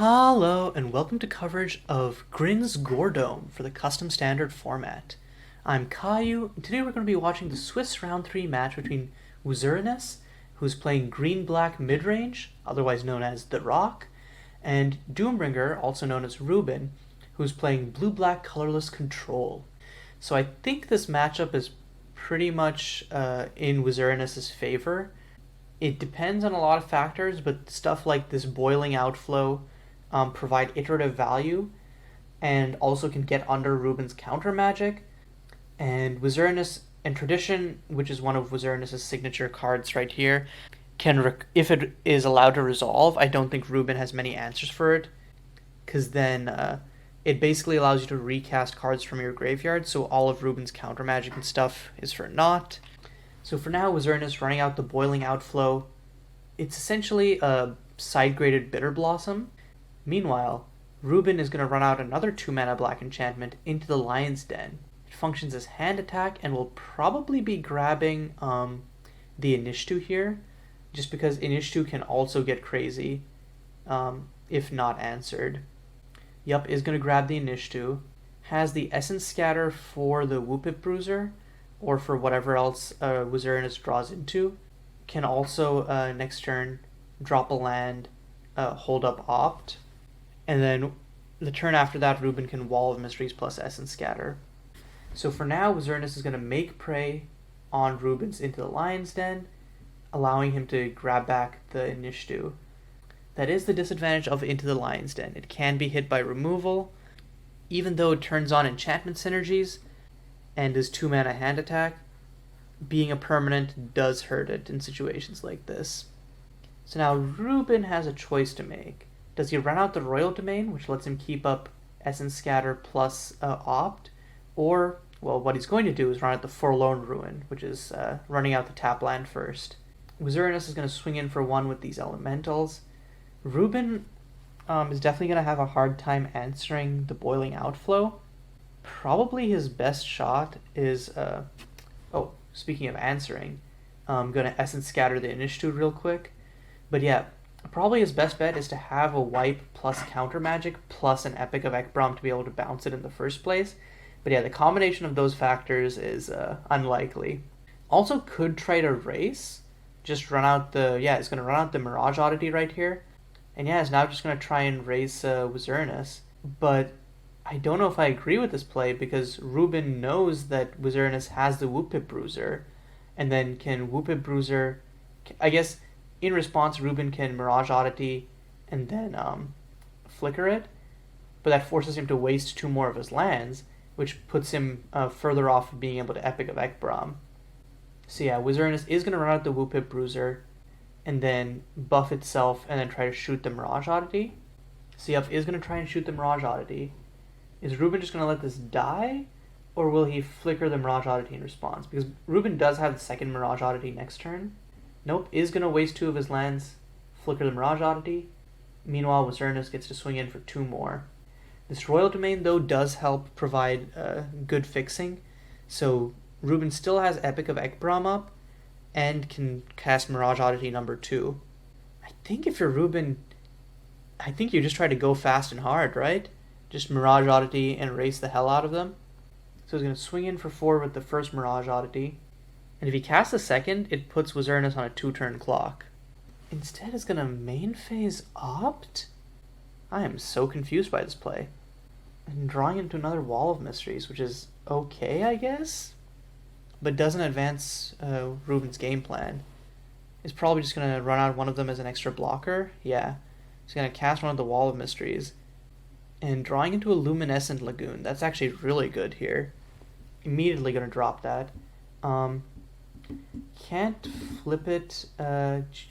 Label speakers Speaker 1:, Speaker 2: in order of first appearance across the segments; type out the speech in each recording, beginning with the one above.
Speaker 1: Hello, and welcome to coverage of Grin's Gore for the custom standard format. I'm Caillou, and today we're going to be watching the Swiss round 3 match between Wizzerinus, who's playing green-black midrange, otherwise known as The Rock, and Doombringer, also known as Reuben, who's playing blue-black colorless control. So I think this matchup is pretty much in Wizzerinus' favor. It depends on a lot of factors, but stuff like this boiling outflow provide iterative value and also can get under Reuben's counter magic. And Wizzerinus and Tradition, which is one of Wizzerinus' signature cards right here, if it is allowed to resolve, I don't think Reuben has many answers for it, because then it basically allows you to recast cards from your graveyard, so all of Reuben's counter magic and stuff is for naught. So for now, Wizzerinus running out the Boiling Outflow. It's essentially a side-graded Bitter Blossom. Meanwhile, Reuben is going to run out another 2-mana black enchantment into the Lion's Den. It functions as hand attack and will probably be grabbing the Inishtu here, just because Inishtu can also get crazy if not answered. Yup, is going to grab the Inishtu. Has the Essence Scatter for the Whoopip Bruiser, or for whatever else Wizzerinus draws into. Can also, next turn, drop a land, hold up Opt. And then the turn after that, Reuben can Wall of Mysteries plus Essence Scatter. So for now, Wizzerinus is going to make prey on Reuben's Into the Lion's Den, allowing him to grab back the Inishtu. That is the disadvantage of Into the Lion's Den. It can be hit by removal, even though it turns on enchantment synergies and is 2-mana hand attack. Being a permanent does hurt it in situations like this. So now Reuben has a choice to make. Does he run out the Royal Domain, which lets him keep up Essence Scatter plus Opt? Or, well, what he's going to do is run out the Forlorn Ruin, which is running out the tap land first. Wizzerinus is going to swing in for one with these elementals. Reuben is definitely going to have a hard time answering the Boiling Outflow. Probably his best shot is, speaking of answering, I'm going to Essence Scatter the Inishtu real quick. But yeah, probably his best bet is to have a wipe plus counter magic plus an Epic of Ekbrom to be able to bounce it in the first place. But yeah, the combination of those factors is unlikely. Also could try to race, just run out it's going to run out the Mirage Oddity right here. And yeah, it's now just going to try and race Wizzerinus. But I don't know if I agree with this play, because Reuben knows that Wizzerinus has the Whoopip Bruiser, and then can Whoopip Bruiser, I guess in response Reuben can Mirage Oddity and then flicker it, but that forces him to waste 2 more of his lands, which puts him further off of being able to Epic of Ekbrom. So yeah, Wizzerinus is going to run out the Whoopip Bruiser, and then buff itself, and then try to shoot the Mirage Oddity. So yep, is going to try and shoot the Mirage Oddity. Is Reuben just going to let this die, or will he flicker the Mirage Oddity in response? Because Reuben does have the second Mirage Oddity next turn. Nope, is going to waste 2 of his lands, flicker the Mirage Oddity. Meanwhile, Wizzerinus gets to swing in for 2 more. This Royal Domain, though, does help provide good fixing. So Reuben still has Epic of Ekbrom up, and can cast Mirage Oddity number 2. I think if you're Reuben, I think you just try to go fast and hard, right? Just Mirage Oddity and race the hell out of them. So he's going to swing in for 4 with the first Mirage Oddity. And if he casts the second, it puts Wizzerinus on a 2-turn clock. Instead, it's going to main phase Opt? I am so confused by this play. And drawing into another Wall of Mysteries, which is okay, I guess? But doesn't advance Reuben's game plan. He's probably just going to run out one of them as an extra blocker. Yeah. He's going to cast one of the Wall of Mysteries. And drawing into a Luminescent Lagoon. That's actually really good here. Immediately going to drop that. Can't flip it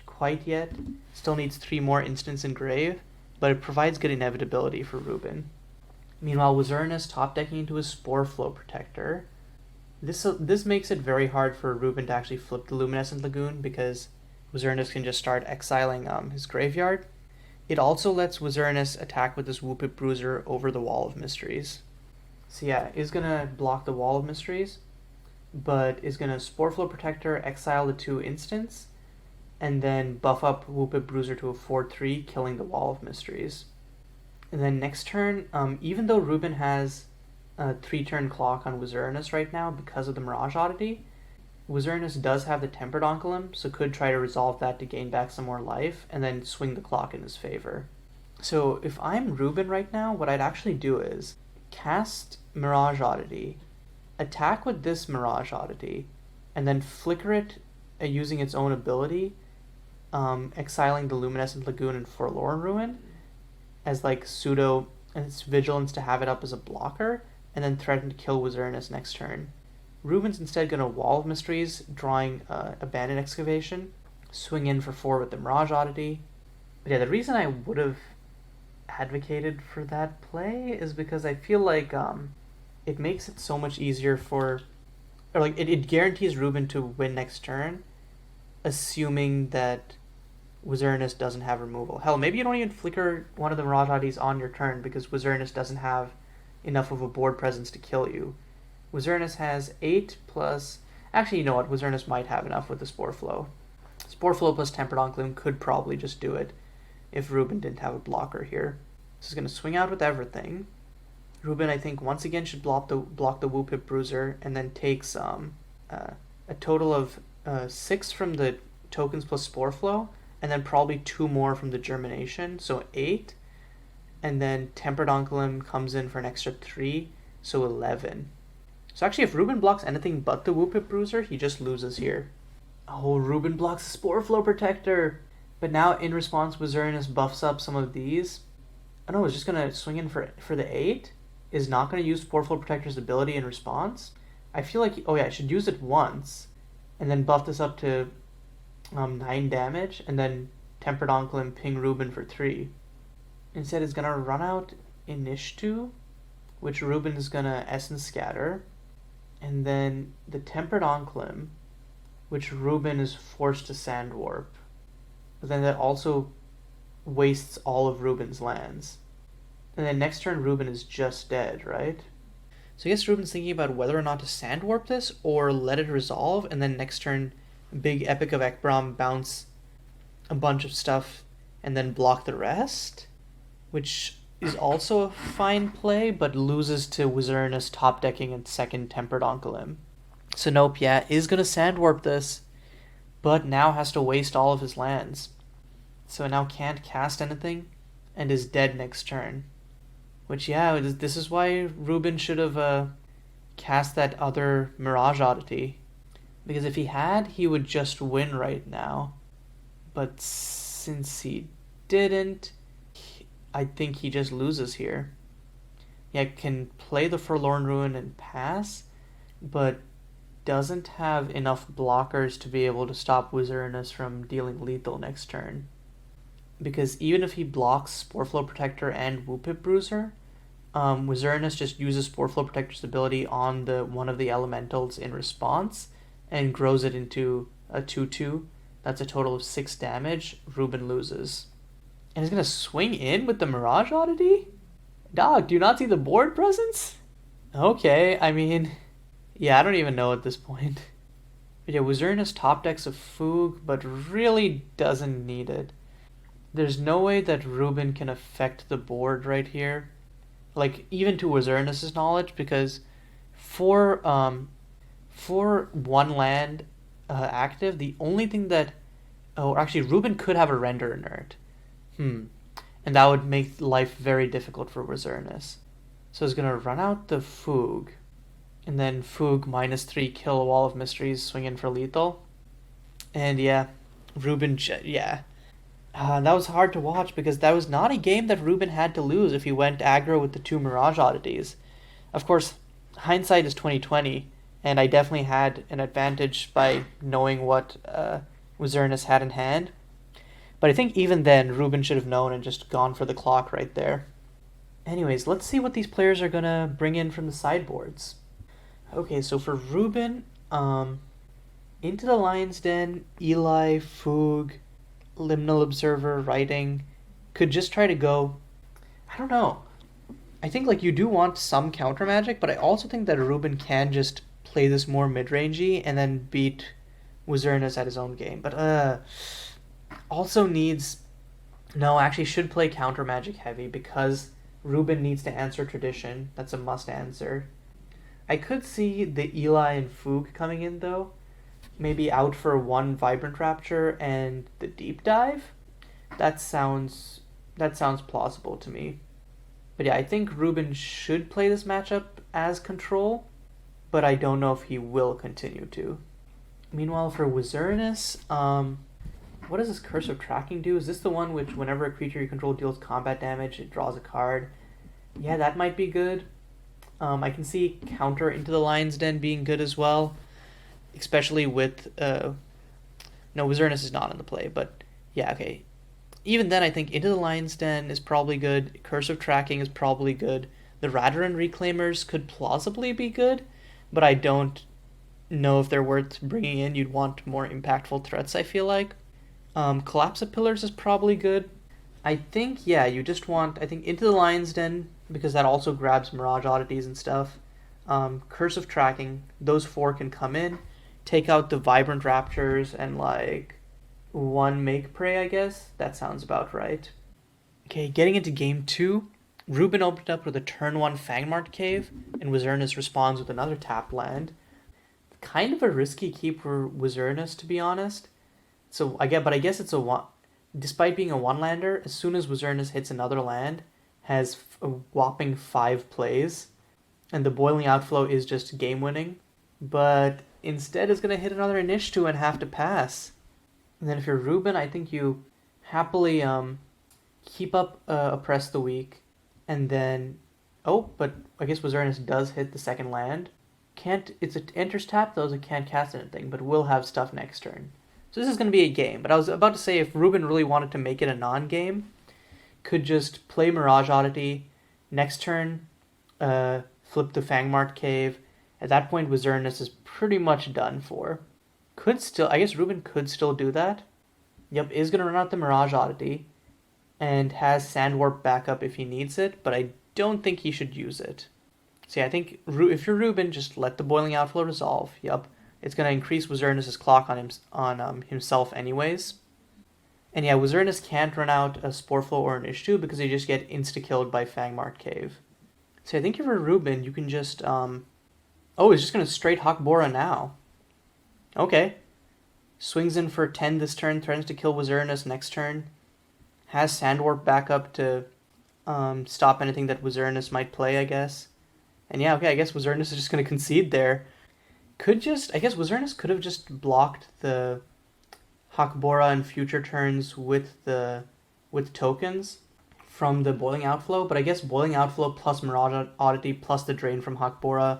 Speaker 1: quite yet. Still needs 3 more instants in grave, but it provides good inevitability for Reuben. Meanwhile, Wizzerinus top decking into his Spore Flow Protector. This makes it very hard for Reuben to actually flip the Luminescent Lagoon, because Wizzerinus can just start exiling his graveyard. It also lets Wizzerinus attack with this Whoopip Bruiser over the Wall of Mysteries. So yeah, is going to block the Wall of Mysteries, but is going to Spore Flow Protector, exile the 2 instants, and then buff up Whoopip Bruiser to a 4-3, killing the Wall of Mysteries. And then next turn, even though Reuben has a 3-turn clock on Wizzerinus right now because of the Mirage Oddity, Wizzerinus does have the Tempered Oncolum, so could try to resolve that to gain back some more life, and then swing the clock in his favor. So if I'm Reuben right now, what I'd actually do is cast Mirage Oddity, attack with this Mirage Oddity, and then flicker it using its own ability, exiling the Luminescent Lagoon and Forlorn Ruin as like pseudo, and its vigilance to have it up as a blocker, and then threaten to kill Wizzerinus next turn. Reuben's instead going to Wall of Mysteries, drawing Abandoned Excavation, swing in for 4 with the Mirage Oddity. But yeah, the reason I would have advocated for that play is because I feel like it makes it so much easier for, or like it guarantees Reuben to win next turn, assuming that Wizzerinus doesn't have removal. Hell, maybe you don't even flicker one of the Mirage Oddities on your turn because Wizzerinus doesn't have enough of a board presence to kill you. Wizzerinus has 8 plus... Actually, you know what? Wizzerinus might have enough with the Spore Flow. Spore Flow plus Tempered Oncolum could probably just do it if Reuben didn't have a blocker here. This is going to swing out with everything. Reuben, I think, once again should block the Whoop Hip Bruiser, and then takes a total of 6 from the tokens plus Spore Flow, and then probably 2 more from the Germination, so 8. And then Tempered Oncolum comes in for an extra 3, so 11. So actually, if Reuben blocks anything but the Whoop Hip Bruiser, he just loses here. Oh, Reuben blocks the Spore Flow Protector! But now, in response, Wizzerinus buffs up some of these. Oh no, it's just going to swing in for the 8? Is not going to use Spore Flow Protector's ability in response? I feel like... Oh yeah, I should use it once, and then buff this up to 9 damage, and then Tempered Oncolum ping Reuben for 3. Instead, it's going to run out Inishtu, which Reuben is going to Essence Scatter, and then the Tempered Oncolum, which Reuben is forced to Sand Warp. But then that also wastes all of Reuben's lands. And then next turn, Reuben is just dead, right? So I guess Reuben's thinking about whether or not to Sand Warp this, or let it resolve, and then next turn, big Epic of Ekbrom, bounce a bunch of stuff, and then block the rest, which is also a fine play, but loses to Wizzerinus top decking and second Tempered Oncolum. So nope, yeah, is going to Sand Warp this, but now has to waste all of his lands. So now can't cast anything, and is dead next turn. Which, yeah, this is why Reuben should have cast that other Mirage Oddity. Because if he had, he would just win right now. But since he didn't, I think he just loses here. Yeah, can play the Forlorn Ruin and pass, but doesn't have enough blockers to be able to stop Wizzerinus from dealing lethal next turn. Because even if he blocks Spore Flow Protector and Whoop Hip Bruiser, Wizzerinus just uses Spore Flow Protector's ability on one of the elementals in response and grows it into a 2/2. That's a total of 6 damage. Reuben loses. And he's going to swing in with the Mirage Oddity? Dog, do you not see the board presence? Okay, I mean... Yeah, I don't even know at this point. But yeah, Wizzerinus top decks a Foog, but really doesn't need it. There's no way that Reuben can affect the board right here. Like, even to Wizzerinus' knowledge, because for one land active, the only thing that... Oh, actually, Reuben could have a Render Inert. And that would make life very difficult for Wizzerinus. So he's going to run out the Foog. And then Foog -3, kill a Wall of Mysteries, swing in for lethal. And yeah, Reuben, yeah. That was hard to watch because that was not a game that Reuben had to lose if he went aggro with the 2 Mirage Oddities. Of course, hindsight is 20/20, and I definitely had an advantage by knowing what Wizzerinus had in hand. But I think even then, Reuben should have known and just gone for the clock right there. Anyways, let's see what these players are going to bring in from the sideboards. Okay, so for Reuben, into the Lion's Den, Eli, Foog, Liminal Observer, Writing, could just try to go... I don't know. I think like you do want some counter magic, but I also think that Reuben can just play this more mid-rangey and then beat Wizzerinus at his own game. But also needs... No, actually should play counter magic heavy because Reuben needs to answer tradition. That's a must answer. I could see the Eli and Foog coming in though. Maybe out for one Vibrant Rapture and the Deep Dive. That sounds plausible to me. But yeah, I think Reuben should play this matchup as control, but I don't know if he will continue to. Meanwhile, for Wizzerinus, what does this Curse of Tracking do? Is this the one which whenever a creature you control deals combat damage, it draws a card? Yeah, that might be good. I can see counter Into the Lion's Den being good as well, especially with... no, Wizzerinus is not in the play, but yeah, okay. Even then, I think Into the Lion's Den is probably good. Curse of Tracking is probably good. The Radaran Reclaimers could plausibly be good, but I don't know if they're worth bringing in. You'd want more impactful threats, I feel like. Collapse of Pillars is probably good. I think, yeah, you just want, I think, Into the Lion's Den, because that also grabs Mirage Oddities and stuff. Curse of Tracking, those four can come in. Take out the Vibrant Raptures and, like, one Make Prey, I guess. That sounds about right. Okay, getting into game 2, Reuben opened up with a turn 1 Fangmart Cave, and Wizzerinus responds with another tap land. Kind of a risky keep for Wizzerinus, to be honest. I guess it's a one. Despite being a one-lander, as soon as Wizzerinus hits another land, has a whopping 5 plays, and the Boiling Outflow is just game-winning. But instead is going to hit another Initiative and have to pass. And then if you're Reuben, I think you happily keep up Oppress the Weak, and then... Oh, but I guess Wizzerinus does hit the second land. It's an enters tap, though, so it can't cast anything, but will have stuff next turn. So this is going to be a game, but I was about to say if Reuben really wanted to make it a non-game, could just play Mirage Oddity, next turn flip the Fangmart Cave. At that point, Wizzerinus is pretty much done for. I guess Reuben could still do that. Yep, is going to run out the Mirage Oddity, and has Sandwarp backup if he needs it, but I don't think he should use it. So yeah, I think if you're Reuben, just let the Boiling Outflow resolve. Yep. It's going to increase Wizzerinus' clock on himself anyways. And yeah, Wizzerinus can't run out a Sporeflow or an Initiative because they just get insta-killed by Fangmart Cave. So I think if you're Reuben, you can just... Oh, he's just going to straight Hakbora now. Okay. Swings in for 10 this turn, threatens to kill Wizzerinus next turn. Has Sandwarp backup to stop anything that Wizzerinus might play, I guess. And yeah, okay, I guess Wizzerinus is just going to concede there. I guess Wizzerinus could have just blocked the Hakbora in future turns with tokens from the Boiling Outflow, but I guess Boiling Outflow plus Mirage Oddity plus the Drain from Hakbora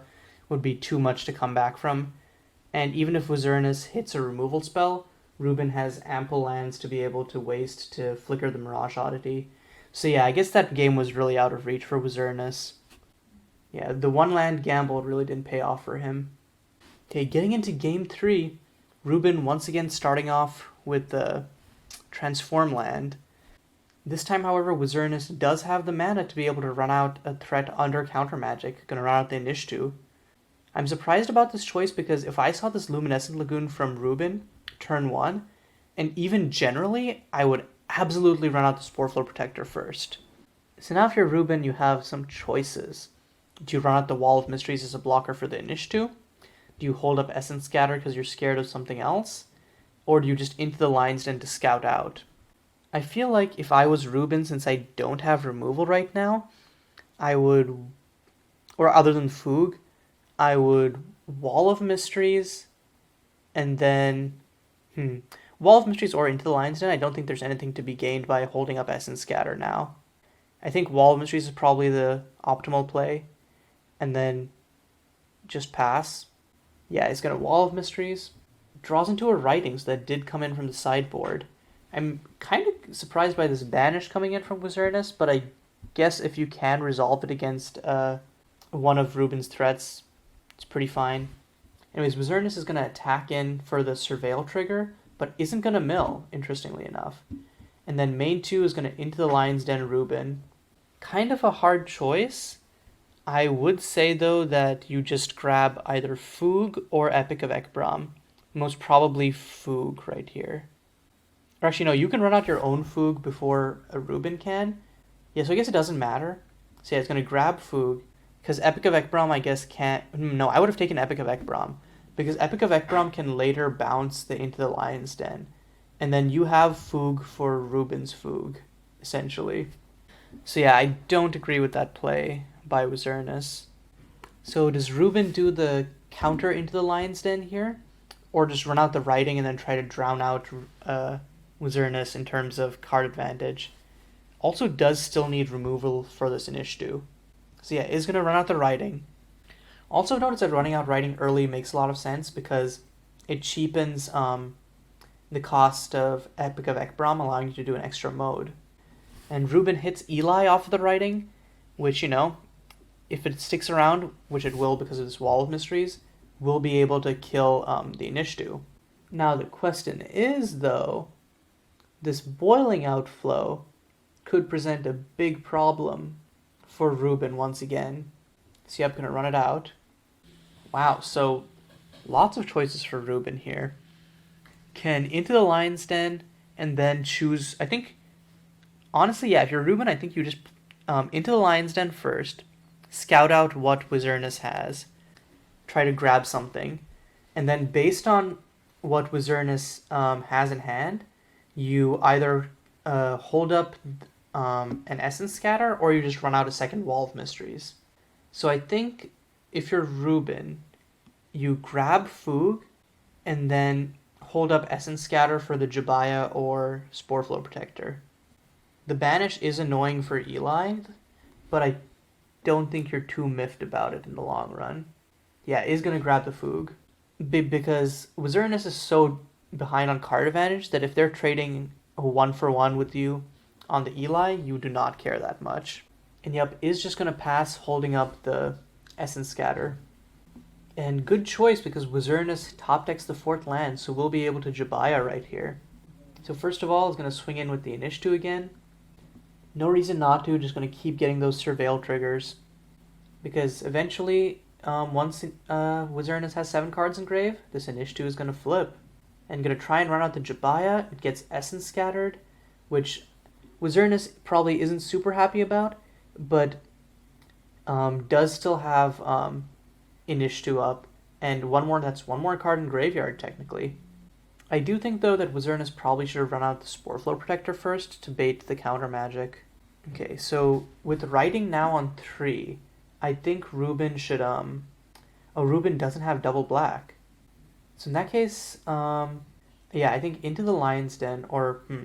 Speaker 1: would be too much to come back from. And even if Wizzerinus hits a removal spell, Reuben has ample lands to be able to waste to flicker the Mirage Oddity. So yeah, I guess that game was really out of reach for Wizzerinus. Yeah, the one land gamble really didn't pay off for him. Okay, getting into game 3, Reuben once again starting off with the Transform land. This time, however, Wizzerinus does have the mana to be able to run out a threat under Counter Magic, gonna run out the Initiative. I'm surprised about this choice because if I saw this Luminescent Lagoon from Reuben, turn 1, and even generally, I would absolutely run out the Sporeflow Protector first. So now if you're Reuben, you have some choices. Do you run out the Wall of Mysteries as a blocker for the Initiative? Do you hold up Essence Scatter because you're scared of something else? Or do you just Into the Lion's Den to scout out? I feel like if I was Reuben, since I don't have removal right now, I would, or other than Foog, I would Wall of Mysteries, and then, Wall of Mysteries or Into the Lion's Den. I don't think there's anything to be gained by holding up Essence Scatter now. I think Wall of Mysteries is probably the optimal play, and then just pass. Yeah, he's got a Wall of Mysteries. Draws into a Writings that did come in from the sideboard. I'm kind of surprised by this Banish coming in from Wizzerinus, but I guess if you can resolve it against one of Reuben's threats, it's pretty fine. Anyways, Wizzerinus is going to attack in for the Surveil trigger, but isn't going to mill, interestingly enough. And then main 2 is going to Into the Lion's Den Reuben. Kind of a hard choice. I would say, though, that you just grab either Foog or Epic of Ekbram. Most probably Foog right here. Or actually, no, you can run out your own Foog before a Reuben can. Yeah, so I guess it doesn't matter. So yeah, it's going to grab Foog. Because Epic of Ekbrom, I guess, can't... No, I would have taken Epic of Ekbrom. Because Epic of Ekbrom can later bounce the Into the Lion's Den. And then you have Foog for Reuben's Foog, essentially. So yeah, I don't agree with that play by Wizzerinus. So does Reuben do the counter Into the Lion's Den here? Or just run out the writing and then try to drown out Wizzerinus in terms of card advantage? Also does still need removal for this Inishtu. So yeah, is going to run out the writing. Also notice that running out writing early makes a lot of sense because it cheapens the cost of Epic of Ekbrom, allowing you to do an extra mode. And Reuben hits Eli off of the writing, which, if it sticks around, which it will because of this Wall of Mysteries, will be able to kill the Inishtu. Now the question is, though, this boiling outflow could present a big problem for Reuben once again. So yep, gonna run it out. Wow, so lots of choices for Reuben here. Can Into the Lion's Den and then choose, I think, honestly, yeah, if you're Reuben, I think you just Into the Lion's Den first, scout out what Wizzerinus has, try to grab something, and then based on what Wizzerinus has in hand, you either hold up an Essence Scatter, or you just run out a second Wall of Mysteries. So I think if you're Reuben, you grab Foog, and then hold up Essence Scatter for the Jabaya or Spore Flow Protector. The Banish is annoying for Eli, but I don't think you're too miffed about it in the long run. Yeah, is going to grab the Foog. Because Wizzerinus is so behind on card advantage that if they're trading a 1-for-1 with you on the Eli, you do not care that much. And yep, is just going to pass holding up the Essence Scatter. And good choice because Wizzerinus top decks the 4th land, so we'll be able to Jabaya right here. So first of all, is going to swing in with the Inishtu again. No reason not to, just going to keep getting those Surveil triggers. Because eventually, once Wizzerinus has 7 cards in grave, this Inishtu is going to flip. And going to try and run out the Jabaya. It gets Essence Scattered, which Wizzerinus probably isn't super happy about, but does still have Inishtu up, and that's one more card in graveyard, technically. I do think, though, that Wizzerinus probably should have run out the Spore Flow Protector first to bait the counter magic. Okay, so with writing now on 3, I think Reuben should, Reuben doesn't have double black. So in that case, yeah, I think Into the Lion's Den, or, oh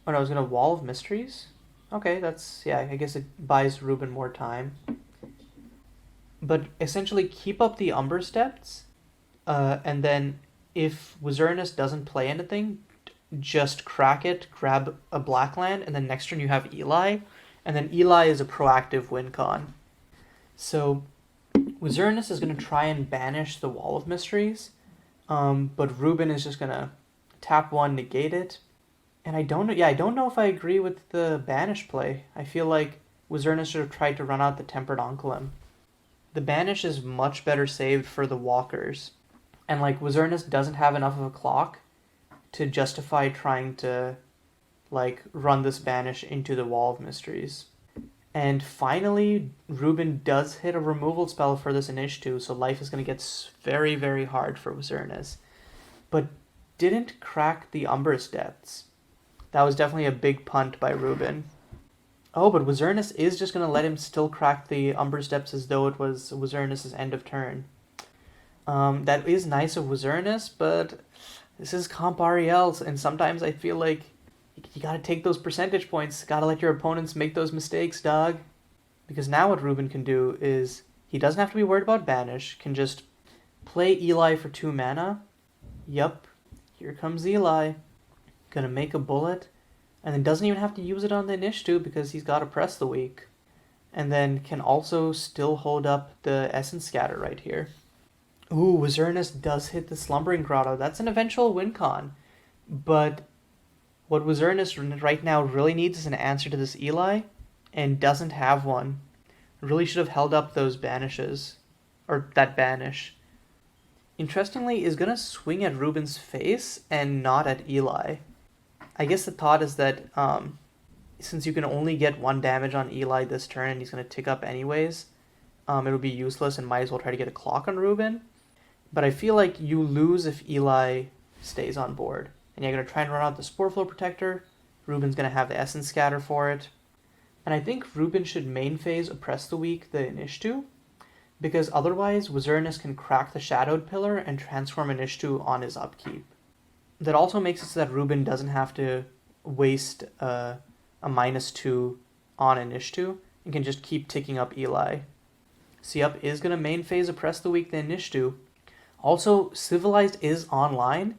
Speaker 1: no, I was going to Wall of Mysteries? Okay, I guess it buys Reuben more time. But essentially keep up the Umber Steps, and then if Wizzerinus doesn't play anything, just crack it, grab a black land, and then next turn you have Eli, and then Eli is a proactive win con. So Wizzerinus is going to try and banish the Wall of Mysteries, but Reuben is just going to tap 1, negate it. And I don't know if I agree with the banish play. I feel like Wizzerinus should have tried to run out the Tempered Onkelim. The banish is much better saved for the walkers. And like Wizzerinus doesn't have enough of a clock to justify trying to run this banish into the Wall of Mysteries. And finally, Reuben does hit a removal spell for this Inishtu, so life is going to get very, very hard for Wizzerinus. But didn't crack the Umber's Depths. That was definitely a big punt by Reuben. Oh, but Wizzerinus is just going to let him still crack the Umber's Depths as though it was Wizzerinus' end of turn. That is nice of Wizzerinus, but this is Comp REL, and sometimes I feel like you gotta take those percentage points. Gotta let your opponents make those mistakes, dog. Because now what Reuben can do is, he doesn't have to be worried about banish, can just play Eli for 2 mana. Yup, here comes Eli. Gonna make a bullet, and then doesn't even have to use it on the Inishtu because he's got to press the weak. And then can also still hold up the Essence Scatter right here. Ooh, Wizzerinus does hit the Slumbering Grotto. That's an eventual win con. But what Wizzerinus right now really needs is an answer to this Eli, and doesn't have one. Really should have held up those banishes, or that banish. Interestingly, is going to swing at Reuben's face and not at Eli. I guess the thought is that since you can only get 1 damage on Eli this turn and he's going to tick up anyways, it'll be useless and might as well try to get a clock on Reuben. But I feel like you lose if Eli stays on board. And you're going to try and run out the Spore Flow Protector. Reuben's going to have the Essence Scatter for it. And I think Reuben should main phase Oppress the Weak the Inishtu, because otherwise Wizzerinus can crack the Shadowed Pillar and transform Inishtu on his upkeep. That also makes it so that Reuben doesn't have to waste a -2 on Inishtu and can just keep ticking up Eli. So yup, is going to main phase Oppress the Weak the Inishtu. Also, Civilized is online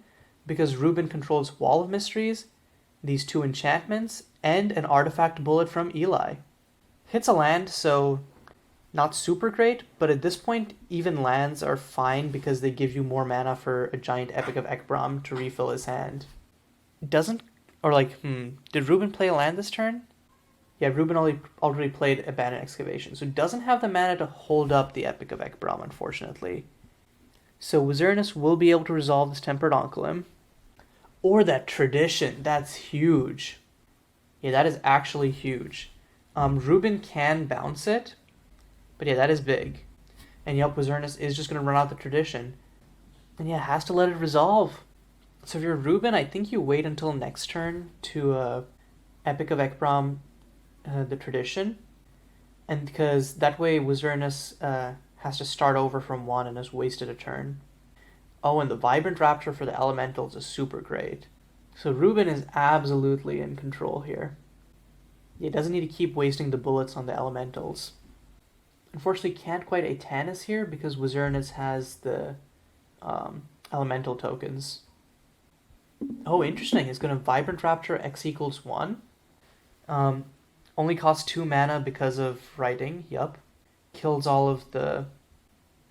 Speaker 1: because Reuben controls Wall of Mysteries, these 2 enchantments, and an artifact bullet from Eli. Hits a land, so not super great, but at this point, even lands are fine because they give you more mana for a giant Epic of Ekbrom to refill his hand. Did Reuben play a land this turn? Yeah, Reuben already played Abandoned Excavation, so doesn't have the mana to hold up the Epic of Ekbrom, unfortunately. So Wizzerinus will be able to resolve this Tempered Oncolim. Or that Tradition, that's huge. Yeah, that is actually huge. Reuben can bounce it, but yeah, that is big. And yup, Wizzerinus is just going to run out the Tradition. And yeah, has to let it resolve. So if you're Reuben, I think you wait until next turn to Epic of Ekbrom the Tradition. And because that way Wizzerinus has to start over from 1 and has wasted a turn. Oh, and the Vibrant Rapture for the Elementals is super great. So Reuben is absolutely in control here. He doesn't need to keep wasting the bullets on the Elementals. Unfortunately, can't quite Atanis here because Wizzerinus has the Elemental tokens. Oh, interesting. It's going to Vibrant Rapture X equals 1. Only costs 2 mana because of writing. Yup. Kills all of the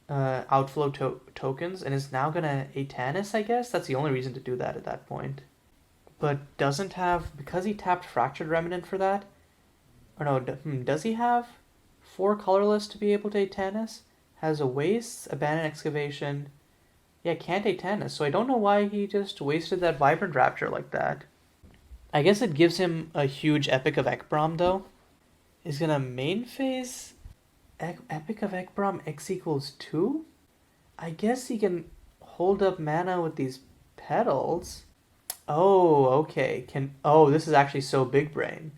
Speaker 1: outflow tokens and is now going to Atanis, I guess? That's the only reason to do that at that point. But doesn't have... Because he tapped Fractured Remnant for that? Or no, does he have 4 colorless to be able to Atanis? Has a Waste, Abandoned Excavation... Yeah, can't Atanis, so I don't know why he just wasted that Vibrant Rapture like that. I guess it gives him a huge Epic of Ekbrom, though. He's gonna main phase Epic of Ekbrom X equals 2? I guess he can hold up mana with these petals. Oh, okay. This is actually so big brain.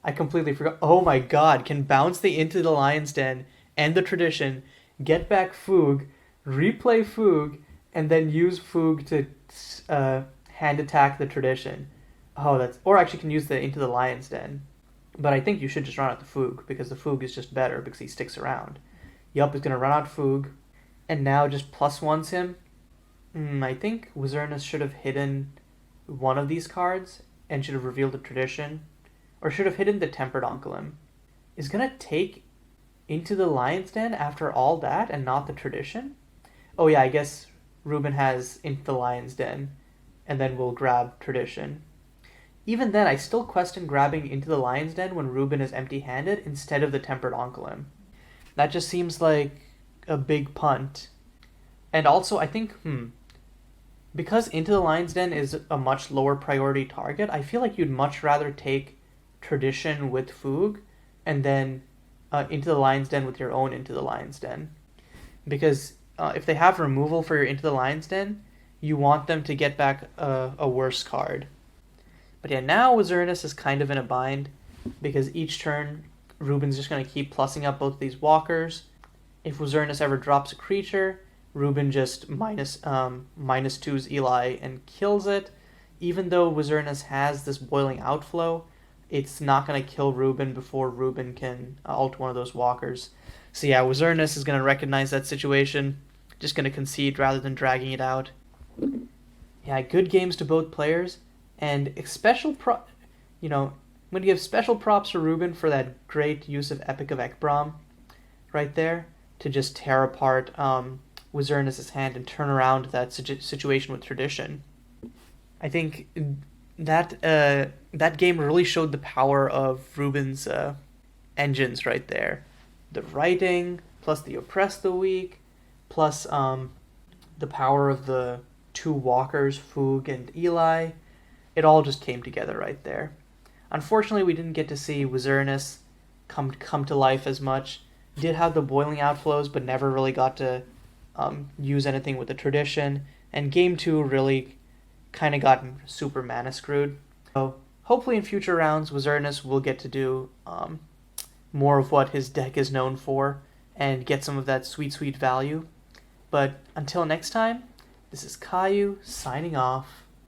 Speaker 1: I completely forgot. Oh my god, can bounce the Into the Lion's Den and the Tradition, get back Foog, replay Foog, and then use Foog to hand attack the Tradition. Or actually can use the Into the Lion's Den. But I think you should just run out the Foog, because the Foog is just better because he sticks around. Yup, is going to run out Foog, and now just +1s him. I think Wizzerinus should have hidden one of these cards, and should have revealed the Tradition, or should have hidden the Tempered Oncolim. Is going to take Into the Lion's Den after all that, and not the Tradition? Oh yeah, I guess Reuben has Into the Lion's Den, and then we'll grab Tradition. Even then, I still question grabbing Into the Lion's Den when Reuben is empty-handed instead of the Tempered Oncolim. That just seems like a big punt. And also, I think, because Into the Lion's Den is a much lower priority target, I feel like you'd much rather take Tradition with Foog, and then Into the Lion's Den with your own Into the Lion's Den. Because if they have removal for your Into the Lion's Den, you want them to get back a worse card. But yeah, now Wizzerinus is kind of in a bind, because each turn, Reuben's just going to keep plussing up both these walkers. If Wizzerinus ever drops a creature, Reuben just -2s Eli and kills it. Even though Wizzerinus has this Boiling Outflow, it's not going to kill Reuben before Reuben can ult one of those walkers. So yeah, Wizzerinus is going to recognize that situation, just going to concede rather than dragging it out. Yeah, good games to both players. And I'm going to give special props to Reuben for that great use of Epic of Ekbrom right there to just tear apart Wizzerinus' hand and turn around that situation with Tradition. I think that game really showed the power of Reuben's engines right there. The writing, plus the Oppress the Weak, plus the power of the 2 walkers, Foog and Eli. It all just came together right there. Unfortunately, we didn't get to see Wizzerinus come to life as much. Did have the boiling outflows, but never really got to use anything with the tradition. And game 2 really kind of got super mana screwed. So hopefully in future rounds, Wizzerinus will get to do more of what his deck is known for and get some of that sweet, sweet value. But until next time, this is Caillou signing off.